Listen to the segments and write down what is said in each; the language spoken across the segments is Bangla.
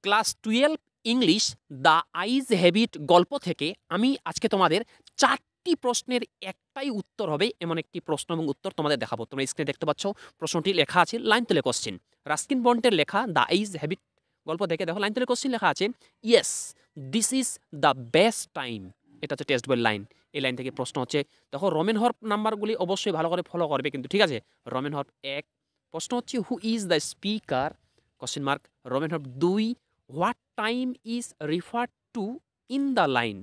Class 12 English the eyes have it গল্প থেকে আমি আজকে তোমাদের 4টি প্রশ্নের একটাই উত্তর হবে এমন একটি প্রশ্ন এবং উত্তর তোমাদের দেখাবো। তোমরা স্ক্রিনে দেখতে পাচ্ছ প্রশ্নটি লেখা আছে লাইন তুলে কোশ্চেন। রাস্কিন বন্টের লেখা দ্য আইজ হ্যাবিট গল্প থেকে দেখো লাইন তুলে কোশ্চেন লেখা আছে yes this is the best time. এটা হচ্ছে টেক্সট বইয়ের লাইন। এই লাইন থেকে প্রশ্ন হচ্ছে দেখো রমেন হর্প নাম্বারগুলি অবশ্যই ভালো করে ফলো করবে কিন্তু ঠিক আছে। রমেন হর্প 1 প্রশ্ন হচ্ছে who is the speaker question mark. রমেন হর্প 2 what time is refer to in the line.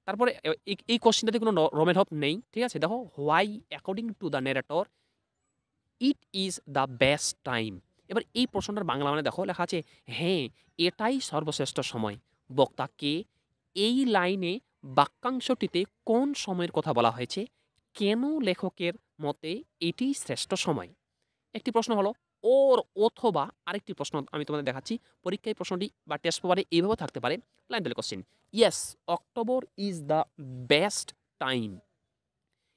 তারপরে এই কোশ্চেনটাতে কোনো রমেন হপ নেই ঠিক আছে। দেখো why according to the narrator it is the best time. এবার এই প্রশ্নটার বাংলা মানে দেখো লেখা আছে হ্যাঁ এটাই সর্বশ্রেষ্ঠ সময়। বক্তাকে এই লাইনে বাক্যাংশটিতে কোন সময়ের কথা বলা হয়েছে, কেন লেখকের মতে এটি শ্রেষ্ঠ সময়। একটি প্রশ্ন হলো ওর অথবা আরেকটি প্রশ্ন আমি তোমাদের দেখাচ্ছি। পরীক্ষায় প্রশ্নটি বা টেস্ট পেপারে এইভাবে থাকতে পারে লাইন দিলে question yes October is the best time.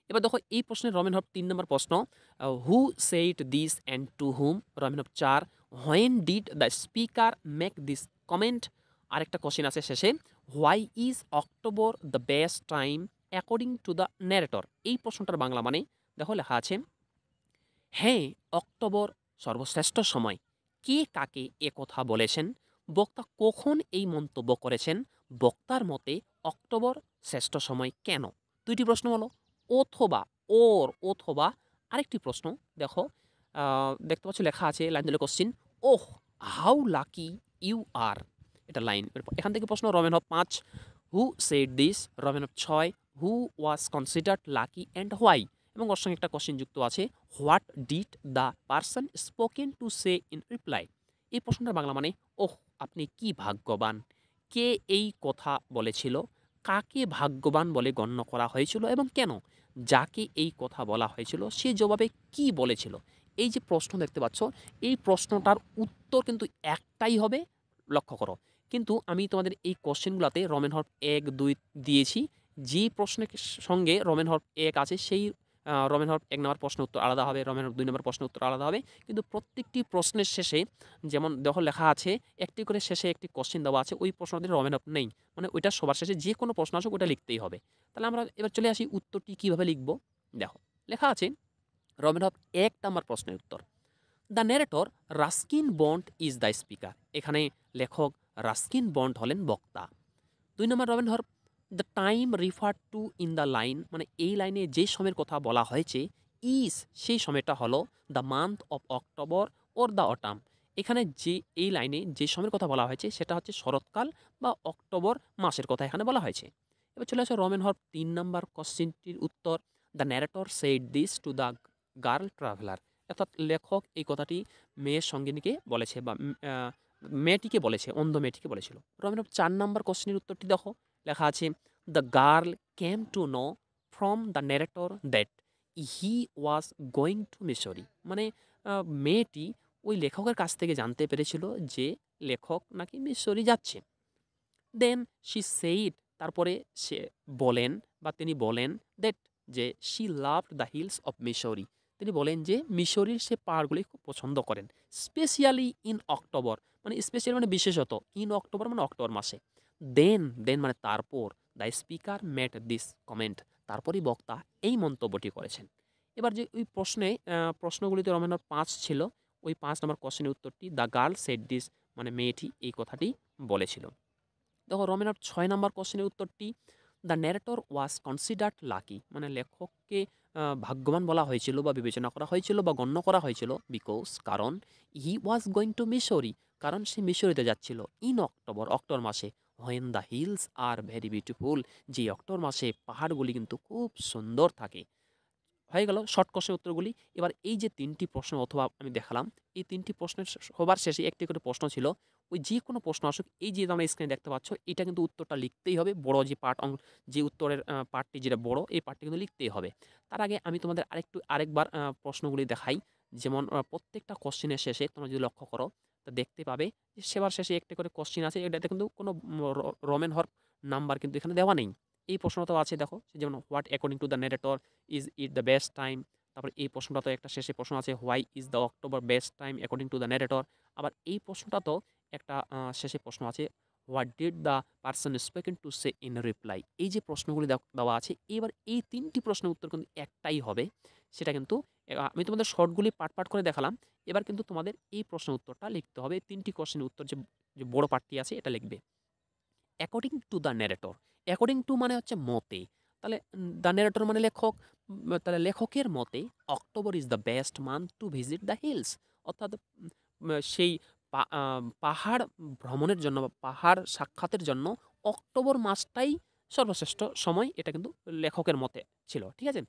এবার দেখো এই প্রশ্নের রমেন হব 3 নম্বর প্রশ্ন who said this and to whom. রমেন হব 4 when did the speaker make this comment. আরেকটা কোশ্চেন আছে শেষে why is October the best time according to the narrator. এই প্রশ্নটার বাংলা মানে দেখো লেখা আছে হ্যাঁ অক্টোবর সর্বশ্রেষ্ঠ সময়। কে কাকে এ কথা বলেছেন, বক্তা কখন এই মন্তব্য করেছেন, বক্তার মতে অক্টোবর শ্রেষ্ঠ সময় কেন। দুইটি প্রশ্ন হলো অথবা ওর অথবা আরেকটি প্রশ্ন দেখো দেখতে পাচ্ছ লেখা আছে লাইন দিলে question oh how lucky you are. এটা লাইন। এখান থেকে প্রশ্ন রমেন হব 5 হু সেড দিস। রমেন হব 6 who was considered lucky and why. এবং ওর সঙ্গে একটা কোশ্চেন যুক্ত আছে what did the person spoken to say in reply. এই প্রশ্নটার বাংলা মানে ওহ আপনি কি ভাগ্যবান। কে এই কথা বলেছিল, কাকে ভাগ্যবান বলে গণ্য করা হয়েছিল এবং কেন, যাকে এই কথা বলা হয়েছিল সে জবাবে কি বলেছিল। এই যে প্রশ্ন দেখতে পাচ্ছ এই প্রশ্নটার উত্তর কিন্তু একটাই হবে, লক্ষ্য করো। কিন্তু আমি তোমাদের এই কোশ্চেনগুলোতে রমেন হর্প 1 2 দিয়েছি। যে প্রশ্নের সঙ্গে রমেন হর্প 1 আছে সেই রমেন হর্প 1 নম্বর প্রশ্নের উত্তর আলাদা হবে, রমেন হর্প 2 নম্বর প্রশ্নের উত্তর আলাদা হবে। কিন্তু প্রত্যেকটি প্রশ্নের শেষে যেমন দেখো লেখা আছে একটি করে শেষে একটি কোশ্চেন দেওয়া আছে, ওই প্রশ্নটির রমেন হর্প নেই, মানে ওইটা সবার শেষে যে কোনো প্রশ্ন আসুক ওটা লিখতেই হবে। তাহলে আমরা এবার চলে আসি উত্তরটি কীভাবে লিখব। দেখো লেখা আছে রমেন হর্প 1 নম্বর প্রশ্নের উত্তর the narrator Ruskin Bond is the speaker. এখানে লেখক রাস্কিন বন্ড হলেন বক্তা। 2 নম্বর রমেন হর্প the time refer to in the line, মানে এই লাইনে যে সময়ের কথা বলা হয়েছে ইজ সেই সময়টা হলো the month of October or the autumn. এখানে যে এই লাইনে যে সময়ের কথা বলা হয়েছে সেটা হচ্ছে শরৎকাল বা অক্টোবর মাসের কথা এখানে বলা হয়েছে। এবার চলে আসো রমেন হর্প 3 নম্বর কোশ্চেনটির উত্তর the narrator said this to the girl traveller. অর্থাৎ লেখক এই কথাটি মেয়ের সঙ্গিনীকে বলেছে বা মেয়েটিকে বলেছে, অন্ধ মেয়েটিকে বলেছিল। রমেন হর্প 4 নম্বর কোশ্চেনের উত্তরটি দেখো লেখা আছে the girl came to know from the narrator that he was going to Mussoorie. মানে মেয়েটি ওই লেখকের কাছ থেকে জানতে পেরেছিল যে লেখক নাকি মিশরি যাচ্ছে। দেন শি সেইড তারপরে সে বলেন বা তিনি বলেন দ্যাট যে she loved the hills of Mussoorie. তিনি বলেন যে মিশরির সে পাহাড়গুলি খুব পছন্দ করেন স্পেশালি ইন অক্টোবর, মানে স্পেশালি মানে বিশেষত ইন অক্টোবর মানে অক্টোবর মাসে। দেন দেন মানে তারপর the speaker made this comment, তারপরই বক্তা এই মন্তব্যটি করেছেন। এবার যে ওই প্রশ্নগুলিতে রমেন 5 ছিল, ওই 5 নম্বর কোশ্চেনের উত্তরটি দ্য গার্ল সেড দিস, মানে মেয়েটি এই কথাটি বলেছিল। দেখো রমেন 6 নম্বর কোশ্চেনের উত্তরটি the narrator was considered lucky, মানে লেখককে ভাগ্যবান বলা হয়েছিল বা বিবেচনা করা হয়েছিল বা গণ্য করা হয়েছিল বিকজ কারণ হি ওয়াজ গোয়িং টু মিশরি, কারণ সে মিশরিতে যাচ্ছিল ইন অক্টোবর অক্টোবর মাসে when the hills are very beautiful, যে অক্টোবর মাসে পাহাড়গুলি কিন্তু খুব সুন্দর থাকে। হয়ে গেল শর্ট কোশ্চেনের উত্তরগুলি। এবার এই যে 3টি প্রশ্ন অথবা আমি দেখালাম এই 3টি প্রশ্নের সবার শেষে একটি করে প্রশ্ন ছিল, ওই যে কোনো প্রশ্ন আসুক এই যে আমরা স্ক্রিনে দেখতে পাচ্ছ এটা কিন্তু উত্তরটা লিখতেই হবে, বড় যে পার্ট যে উত্তরের পার্টটি যেটা বড় এই পার্টটি কিন্তু লিখতেই হবে। তার আগে আমি তোমাদের আরেকবার প্রশ্নগুলি দেখাই। যেমন প্রত্যেকটা কোশ্চেনের শেষে তোমরা যদি লক্ষ্য করো তা দেখতে পাবে যে সেবার শেষে একটা করে কোশ্চেন আছে, এটাতে কিন্তু কোনো রমেন হর্প নাম্বার কিন্তু এখানে দেওয়া নেই। এই প্রশ্নটাও আছে দেখো, যেমন what according to the narrator is it the best time. তারপর এই প্রশ্নটা তো একটা শেষে প্রশ্ন আছে why is the October best time according to the narrator. আবার এই প্রশ্নটা তো একটা শেষে প্রশ্ন আছে, what did the person spoken to say in reply. এই যে প্রশ্নগুলি দেওয়া আছে, এবার এই 3টি প্রশ্নের উত্তর কিন্তু একটাই হবে। সেটা কিন্তু আমি তোমাদের শর্টগুলি পার্ট করে দেখালাম। এবার কিন্তু তোমাদের এই প্রশ্নের উত্তরটা লিখতে হবে। 3টি কোশ্চেনের উত্তর যে যে বড় পার্টটি আছে এটা লিখবে। According to the narrator, according to মানে হচ্ছে মতে, তাহলে দ্য ন্যারেটর মানে লেখক, তাহলে লেখকের মতে October is the best month to visit the hills, অর্থাৎ সেই পাহাড় ভ্রমণের জন্য বা পাহাড় সাক্ষাতের জন্য অক্টোবর মাসটাই সর্বশ্রেষ্ঠ সময়, এটা কিন্তু লেখকের মতে ছিল। ঠিক আছে,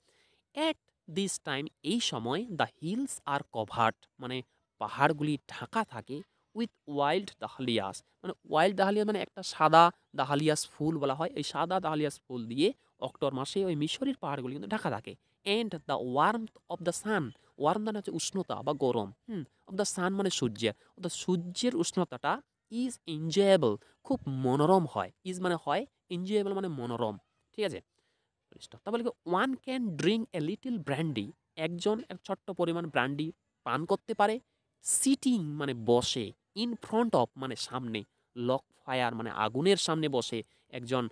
অ্যাট দিস টাইম এই সময় দ্য হিলস আর কভার্ড মানে পাহাড়গুলি ঢাকা থাকে উইথ ওয়াইল্ড দাহালিয়াস, মানে ওয়াইল্ড দাহালিয়া মানে একটা সাদা দাহালিয়াস ফুল বলা হয়, এই সাদা দাহালিয়াস ফুল দিয়ে অক্টোবর মাসে ওই মিশরের পাহাড়গুলি কিন্তু ঢাকা থাকে। And the warmth of the sun, warm মানে হচ্ছে উষ্ণতা বা গরম, অফ দ্য সান মানে সূর্য, অর্থাৎ সূর্যের উষ্ণতাটা ইজ এনজয়েবল, খুব মনোরম হয়। ইজ মানে হয়, এনজয়েবল মানে মনোরম। ঠিক আছে, তারপরে one can drink a little brandy, একজন এক ছোট্ট পরিমাণ ব্র্যান্ডি পান করতে পারে। সিটিং মানে বসে, ইন ফ্রন্ট অফ মানে সামনে, লক ফায়ার মানে আগুনের সামনে বসে একজন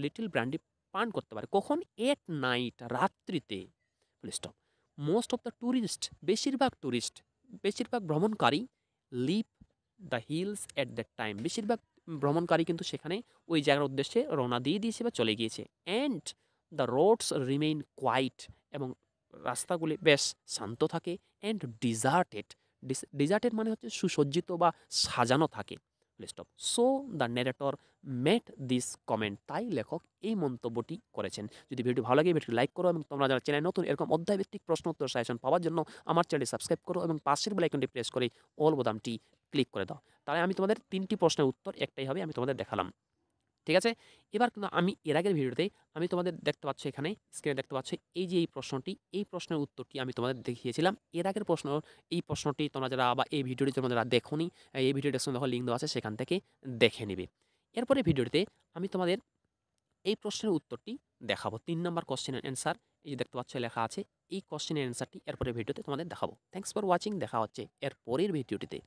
লিটল ব্র্যান্ডি পান করতে পারে। কখন? এট নাইট রাত্রিতে। Stop. Most of the tourist বেশিরভাগ ভ্রমণকারী leave the hills at that time, বেশিরভাগ ভ্রমণকারী কিন্তু সেখানে ওই জায়গার উদ্দেশ্যে রওনা দিয়ে দিয়েছে বা চলে গিয়েছে। And the roads remain quiet, এবং রাস্তাগুলি বেশ শান্ত থাকে। অ্যান্ড ডিজার্টেড, ডিজার্টেড মানে হচ্ছে সুসজ্জিত বা সাজানো থাকে। Stop. So the narrator made this comment, তাই লেখক এই মন্তব্যটি করেছেন। যদি ভিডিও ভালো লাগে ভিডিওটি লাইক করো, এবং তোমরা যারা চ্যানেল নতুন এরকম অধ্যায়ভিত্তিক প্রশ্ন উত্তর সাজেশন পাওয়ার জন্য আমার চ্যানেলটি সাবস্ক্রাইব করো এবং পাশের বেল আইকনটি প্রেস করে অল বোতামটি ক্লিক করে দাও। তাহলে আমি তোমাদের 3টি প্রশ্নের উত্তর একটাই হবে, আমি তোমাদের দেখালাম। ঠিক আছে, এবার কিন্তু আমি এর আগের ভিডিওতে আমি তোমাদের দেখতে পাচ্ছ, এখানে স্ক্রিনে দেখতে পাচ্ছ এই যে এই প্রশ্নটি, এই প্রশ্নের উত্তরটি আমি তোমাদের দেখিয়েছিলাম। এর আগের প্রশ্ন, এই প্রশ্নটি তোমরা যারা বা এই ভিডিওটি তোমরা যারা দেখোনি, এই ভিডিও ডেসক্রিপশনে দেখো লিঙ্ক দেওয়া আছে, সেখান থেকে দেখে নিবে। এরপরে ভিডিওটিতে আমি তোমাদের এই প্রশ্নের উত্তরটি দেখাবো। 3 নম্বর কোশ্চেনের অ্যান্সার এই যে দেখতে পাচ্ছ লেখা আছে, এই কোশ্চেনের অ্যান্সারটি এরপরে ভিডিওতে তোমাদের দেখাবো। থ্যাংকস ফর ওয়াচিং, দেখা হচ্ছে এর পরের ভিডিওটিতে।